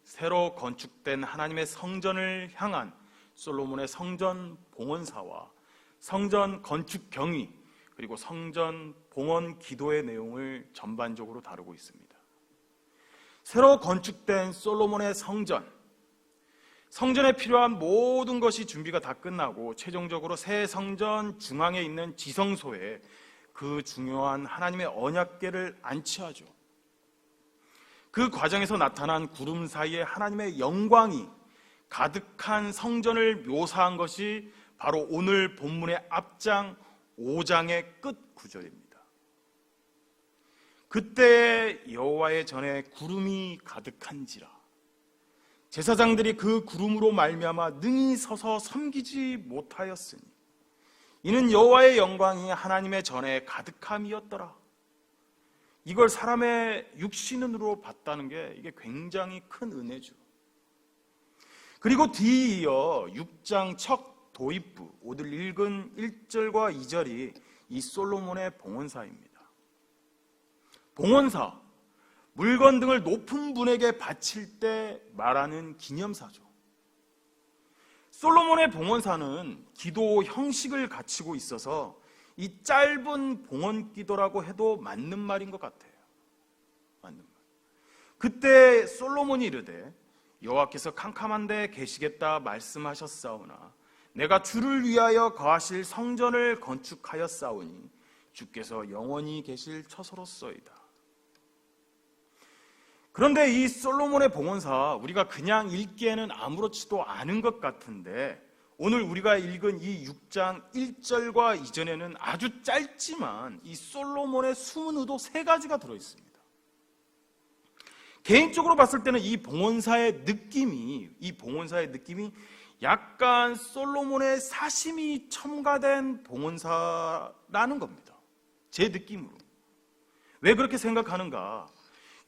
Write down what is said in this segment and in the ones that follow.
새로 건축된 하나님의 성전을 향한 솔로몬의 성전 봉헌사와 성전 건축 경위 그리고 성전 봉헌 기도의 내용을 전반적으로 다루고 있습니다. 새로 건축된 솔로몬의 성전에 필요한 모든 것이 준비가 다 끝나고 최종적으로 새 성전 중앙에 있는 지성소에 그 중요한 하나님의 언약궤를 안치하죠. 그 과정에서 나타난 구름 사이에 하나님의 영광이 가득한 성전을 묘사한 것이 바로 오늘 본문의 앞장 5장의 끝 구절입니다. 그때 여호와의 전에 구름이 가득한지라 제사장들이 그 구름으로 말미암아 능히 서서 섬기지 못하였으니 이는 여호와의 영광이 하나님의 전에 가득함이었더라. 이걸 사람의 육신으로 봤다는 게 이게 굉장히 큰 은혜죠. 그리고 뒤이어 6장 첫 도입부 오늘 읽은 1절과 2절이 이 솔로몬의 봉헌사입니다. 봉헌사, 물건 등을 높은 분에게 바칠 때 말하는 기념사죠. 솔로몬의 봉헌사는 기도 형식을 갖추고 있어서 이 짧은 봉헌 기도라고 해도 맞는 말인 것 같아요. 맞는 말. 그때 솔로몬이 이르되 여호와께서 캄캄한 데 계시겠다 말씀하셨사오나 내가 주를 위하여 거하실 성전을 건축하였사오니 주께서 영원히 계실 처소로소이다. 그런데 이 솔로몬의 봉헌사 우리가 그냥 읽기에는 아무렇지도 않은 것 같은데 오늘 우리가 읽은 이 6장 1절과 이전에는 아주 짧지만 이 솔로몬의 숨은 의도 3가지가 들어있습니다. 개인적으로 봤을 때는 이 봉헌사의 느낌이 약간 솔로몬의 사심이 첨가된 봉헌사라는 겁니다. 제 느낌으로. 왜 그렇게 생각하는가?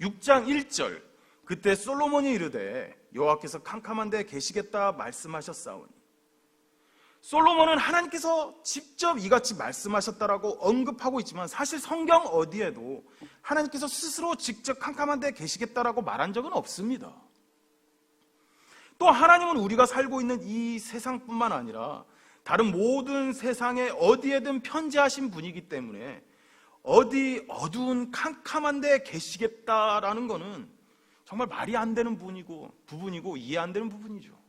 6장 1절 그때 솔로몬이 이르되 여호와께서 캄캄한 데 계시겠다 말씀하셨사오니 솔로몬은 하나님께서 직접 이같이 말씀하셨다라고 언급하고 있지만 사실 성경 어디에도 하나님께서 스스로 직접 캄캄한 데 계시겠다라고 말한 적은 없습니다. 또 하나님은 우리가 살고 있는 이 세상뿐만 아니라 다른 모든 세상에 어디에든 편지하신 분이기 때문에 어디 어두운 캄캄한 데 계시겠다라는 거는 정말 말이 안 되는 부분이고 이해 안 되는 부분이죠.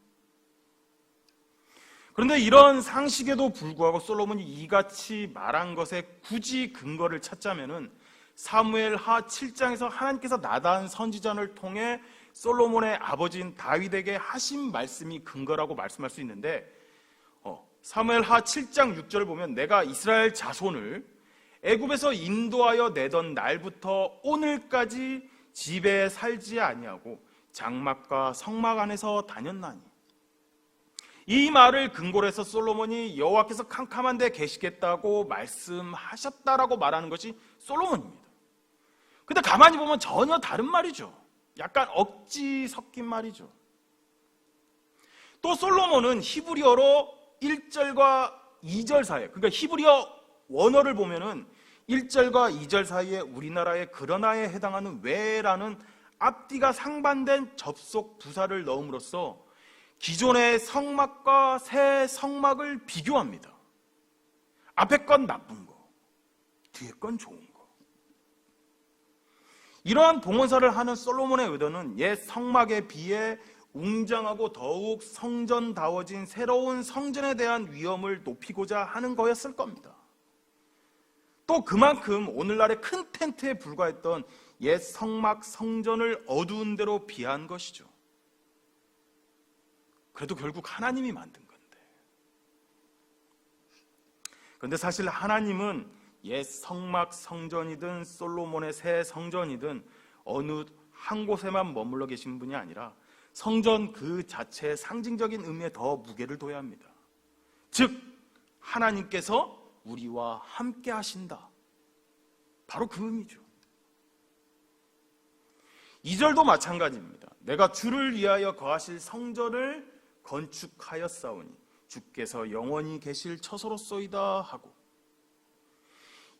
그런데 이런 상식에도 불구하고 솔로몬이 이같이 말한 것에 굳이 근거를 찾자면은 사무엘하 7장에서 하나님께서 나단 선지자를 통해 솔로몬의 아버지인 다윗에게 하신 말씀이 근거라고 말씀할 수 있는데 사무엘하 7장 6절을 보면 내가 이스라엘 자손을 애굽에서 인도하여 내던 날부터 오늘까지 집에 살지 아니하고 장막과 성막 안에서 다녔나니 이 말을 근거로 해서 솔로몬이 여호와께서 캄캄한 데 계시겠다고 말씀하셨다라고 말하는 것이 솔로몬입니다. 근데 가만히 보면 전혀 다른 말이죠. 약간 억지 섞인 말이죠. 또 솔로몬은 히브리어로 1절과 2절 사이에, 그러니까 히브리어 원어를 보면은 1절과 2절 사이에 우리나라의 그러나에 해당하는 왜라는 앞뒤가 상반된 접속 부사를 넣음으로써 기존의 성막과 새 성막을 비교합니다. 앞에 건 나쁜 거, 뒤에 건 좋은 거. 이러한 봉헌사를 하는 솔로몬의 의도는 옛 성막에 비해 웅장하고 더욱 성전다워진 새로운 성전에 대한 위엄을 높이고자 하는 거였을 겁니다. 또 그만큼 오늘날의 큰 텐트에 불과했던 옛 성막 성전을 어두운 데로 비한 것이죠. 그래도 결국 하나님이 만든 건데. 그런데 사실 하나님은 옛 성막 성전이든 솔로몬의 새 성전이든 어느 한 곳에만 머물러 계신 분이 아니라 성전 그 자체의 상징적인 의미에 더 무게를 둬야 합니다. 즉 하나님께서 우리와 함께 하신다. 바로 그 의미죠. 2절도 마찬가지입니다. 내가 주를 위하여 거하실 성전을 건축하였사오니 주께서 영원히 계실 처소로소이다 하고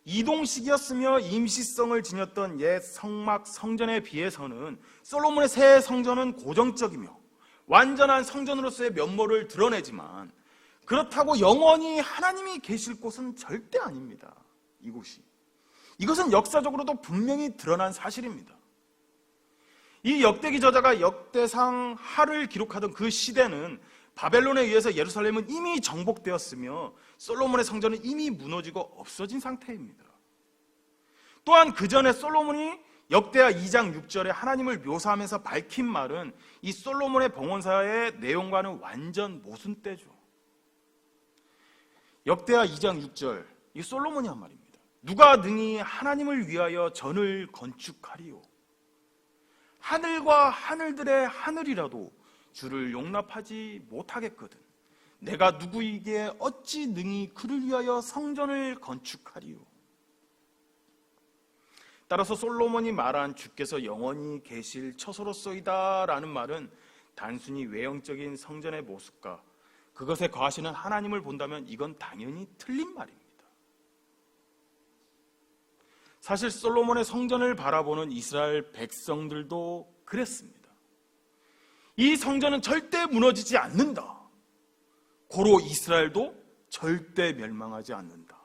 이동식이었으며 임시성을 지녔던 옛 성막 성전에 비해서는 솔로몬의 새 성전은 고정적이며 완전한 성전으로서의 면모를 드러내지만 그렇다고 영원히 하나님이 계실 곳은 절대 아닙니다. 이것은 역사적으로도 분명히 드러난 사실입니다. 이 역대기 저자가 역대상 하를 기록하던 그 시대는 바벨론에 의해서 예루살렘은 이미 정복되었으며 솔로몬의 성전은 이미 무너지고 없어진 상태입니다. 또한 그 전에 솔로몬이 역대하 2장 6절에 하나님을 묘사하면서 밝힌 말은 이 솔로몬의 봉헌사의 내용과는 완전 모순되죠. 역대하 2장 6절, 이 솔로몬이 한 말입니다. 누가 능히 하나님을 위하여 전을 건축하리요? 하늘과 하늘들의 하늘이라도 주를 용납하지 못하겠거든. 내가 누구에게 어찌 능히 그를 위하여 성전을 건축하리요? 따라서 솔로몬이 말한 주께서 영원히 계실 처소로소이다 라는 말은 단순히 외형적인 성전의 모습과 그것에 거하시는 하나님을 본다면 이건 당연히 틀린 말입니다. 사실 솔로몬의 성전을 바라보는 이스라엘 백성들도 그랬습니다. 이 성전은 절대 무너지지 않는다. 고로 이스라엘도 절대 멸망하지 않는다.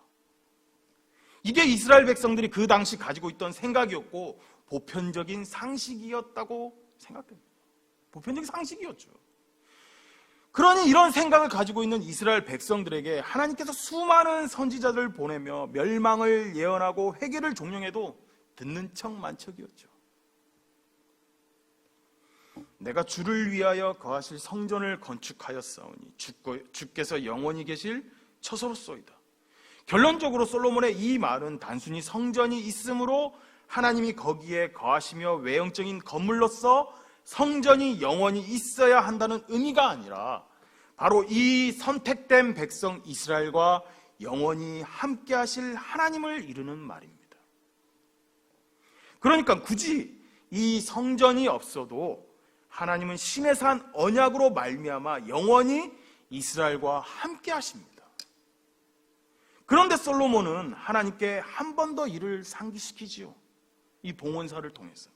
이게 이스라엘 백성들이 그 당시 가지고 있던 생각이었고 보편적인 상식이었다고 생각됩니다. 보편적인 상식이었죠. 그러니 이런 생각을 가지고 있는 이스라엘 백성들에게 하나님께서 수많은 선지자들을 보내며 멸망을 예언하고 회개를 종용해도 듣는 척 만척이었죠. 내가 주를 위하여 거하실 성전을 건축하였사오니 주께서 영원히 계실 처소로소이다. 결론적으로 솔로몬의 이 말은 단순히 성전이 있으므로 하나님이 거기에 거하시며 외형적인 건물로서 성전이 영원히 있어야 한다는 의미가 아니라 바로 이 선택된 백성 이스라엘과 영원히 함께 하실 하나님을 이루는 말입니다. 그러니까 굳이 이 성전이 없어도 하나님은 시내산 언약으로 말미암아 영원히 이스라엘과 함께 하십니다. 그런데 솔로몬은 하나님께 한 번 더 이를 상기시키지요. 이 봉헌사를 통해서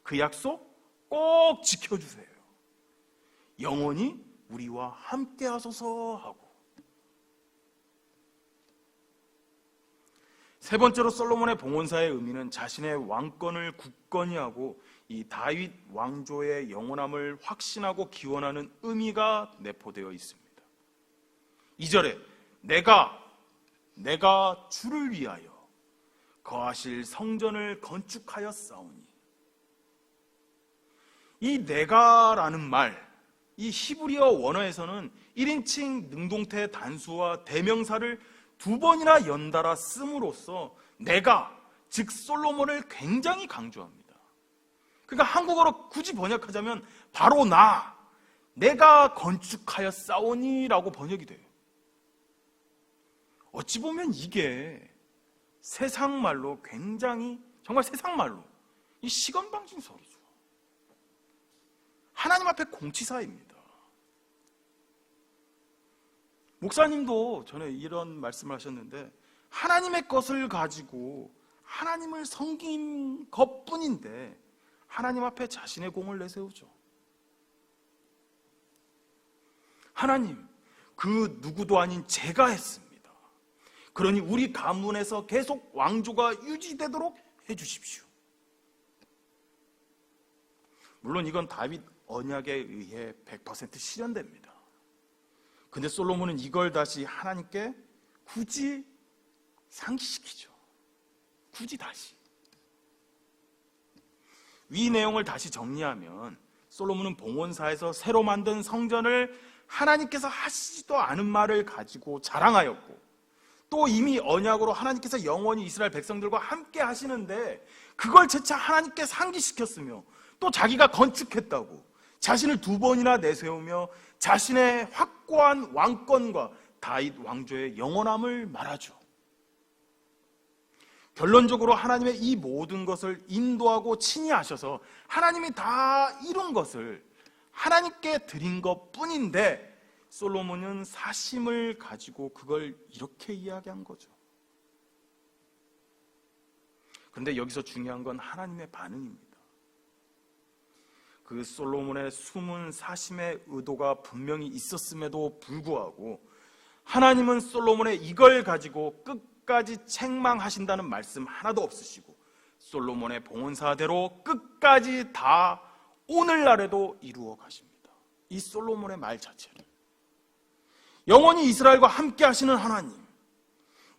그 약속 꼭 지켜주세요. 영원히 우리와 함께 하소서 하고. 세 번째로 솔로몬의 봉헌사의 의미는 자신의 왕권을 굳건히 하고 이 다윗 왕조의 영원함을 확신하고 기원하는 의미가 내포되어 있습니다. 2절에 내가 주를 위하여 거하실 성전을 건축하였사오니, 이 내가라는 말, 이 히브리어 원어에서는 1인칭 능동태 단수와 대명사를 두 번이나 연달아 씀으로써 내가, 즉 솔로몬을 굉장히 강조합니다. 그러니까 한국어로 굳이 번역하자면 바로 내가 건축하였사오니 라고 번역이 돼요. 어찌 보면 이게 세상말로 굉장히, 정말 세상말로 이 시건방진 소리죠. 하나님 앞에 공치사입니다. 목사님도 전에 이런 말씀을 하셨는데 하나님의 것을 가지고 하나님을 섬긴 것뿐인데 하나님 앞에 자신의 공을 내세우죠. 하나님, 그 누구도 아닌 제가 했습니다. 그러니 우리 가문에서 계속 왕조가 유지되도록 해주십시오. 물론 이건 다윗 언약에 의해 100% 실현됩니다. 근데 솔로몬은 이걸 다시 하나님께 굳이 상기시키죠. 굳이 다시. 위 내용을 다시 정리하면 솔로몬은 봉헌사에서 새로 만든 성전을 하나님께서 하시지도 않은 말을 가지고 자랑하였고, 또 이미 언약으로 하나님께서 영원히 이스라엘 백성들과 함께 하시는데 그걸 재차 하나님께 상기시켰으며 또 자기가 건축했다고 자신을 두 번이나 내세우며 자신의 확고한 왕권과 다윗 왕조의 영원함을 말하죠. 결론적으로 하나님의 이 모든 것을 인도하고 친히 하셔서 하나님이 다 이룬 것을 하나님께 드린 것뿐인데 솔로몬은 사심을 가지고 그걸 이렇게 이야기한 거죠. 그런데 여기서 중요한 건 하나님의 반응입니다. 그 솔로몬의 숨은 사심의 의도가 분명히 있었음에도 불구하고 하나님은 솔로몬의 이걸 가지고 끝까지 책망하신다는 말씀 하나도 없으시고 솔로몬의 봉헌사대로 끝까지 다 오늘날에도 이루어 가십니다. 이 솔로몬의 말 자체를 영원히 이스라엘과 함께 하시는 하나님,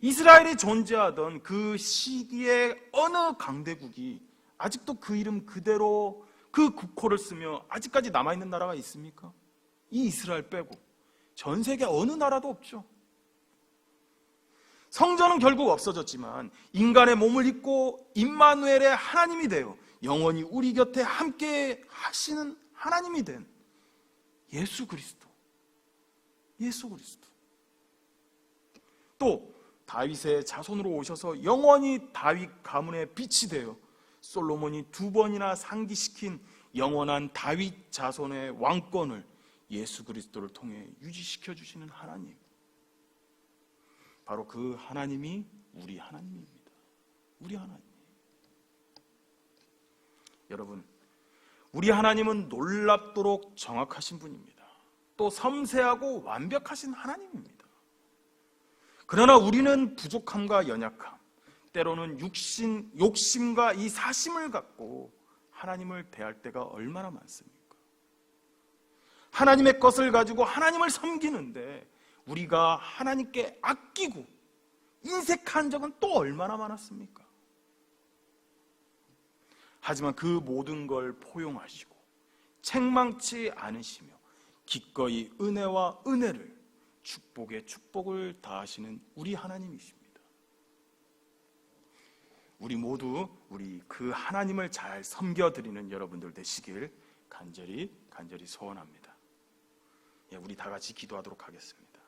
이스라엘이 존재하던 그 시기의 어느 강대국이 아직도 그 이름 그대로 그 국호를 쓰며 아직까지 남아있는 나라가 있습니까? 이 이스라엘 빼고 전 세계 어느 나라도 없죠. 성전은 결국 없어졌지만 인간의 몸을 입고 임마누엘의 하나님이 되어 영원히 우리 곁에 함께 하시는 하나님이 된 예수 그리스도, 또 다윗의 자손으로 오셔서 영원히 다윗 가문의 빛이 되어 솔로몬이 2번이나 상기시킨 영원한 다윗 자손의 왕권을 예수 그리스도를 통해 유지시켜 주시는 하나님, 바로 그 하나님이 우리 하나님입니다. 우리 하나님. 여러분, 우리 하나님은 놀랍도록 정확하신 분입니다. 또 섬세하고 완벽하신 하나님입니다. 그러나 우리는 부족함과 연약함, 때로는 욕심과 이 사심을 갖고 하나님을 대할 때가 얼마나 많습니까? 하나님의 것을 가지고 하나님을 섬기는데 우리가 하나님께 아끼고 인색한 적은 또 얼마나 많았습니까? 하지만 그 모든 걸 포용하시고 책망치 않으시며 기꺼이 은혜와 은혜를, 축복에 축복을 다하시는 우리 하나님이십니다. 우리 모두 그 하나님을 잘 섬겨드리는 여러분들 되시길 간절히 소원합니다. 우리 다 같이 기도하도록 하겠습니다.